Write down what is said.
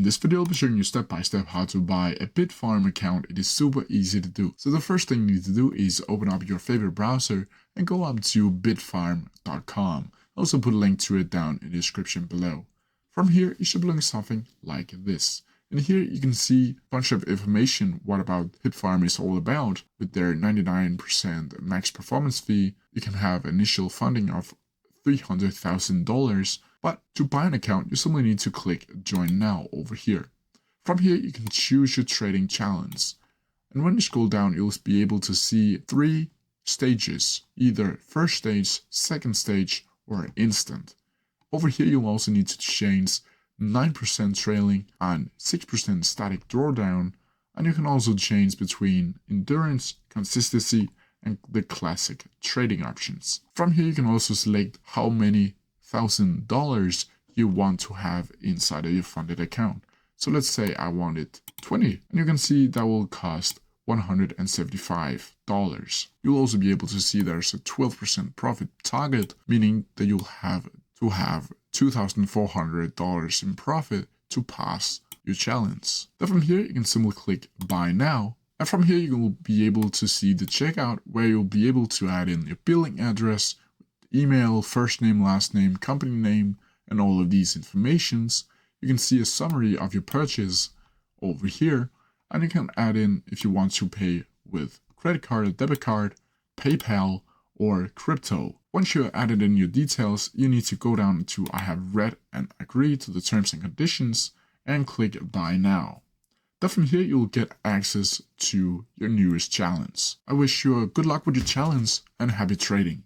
this video, I'll be showing you step by step how to buy a Pipfarm account. It is super easy to do. So the first thing you need to do is open up your favorite browser and go up to pipfarm.com. I'll also put a link to it down in the description below. From here, you should be looking something like this. And here you can see a bunch of information what about Pipfarm is all about. With their 99% max performance fee, you can have initial funding of $300,000. But to buy an account, you simply need to click Join Now over here. From here, you can choose your trading challenge. And when you scroll down, you'll be able to see 3 stages, either first stage, second stage, or instant. Over here, you'll also need to change 9% trailing and 6% static drawdown. And you can also change between endurance, consistency, and the classic trading options. From here, you can also select how many $1,000 you want to have inside of your funded account. So let's say I wanted 20, and you can see that will cost $175. You'll also be able to see there's a 12% profit target, meaning that you'll have to have $2,400 in profit to pass your challenge. Then from here, you can simply click Buy Now. And from here, you will be able to see the checkout where you'll be able to add in your billing address, email, first name, last name, company name, and all of these informations. You can see a summary of your purchase over here, and you can add in if you want to pay with credit card or debit card, PayPal, or crypto. Once you added in your details, you need to go down to I have read and agreed to the terms and conditions and click Buy Now. Then from here, you'll get access to your newest challenge. I wish you good luck with your challenge and happy trading.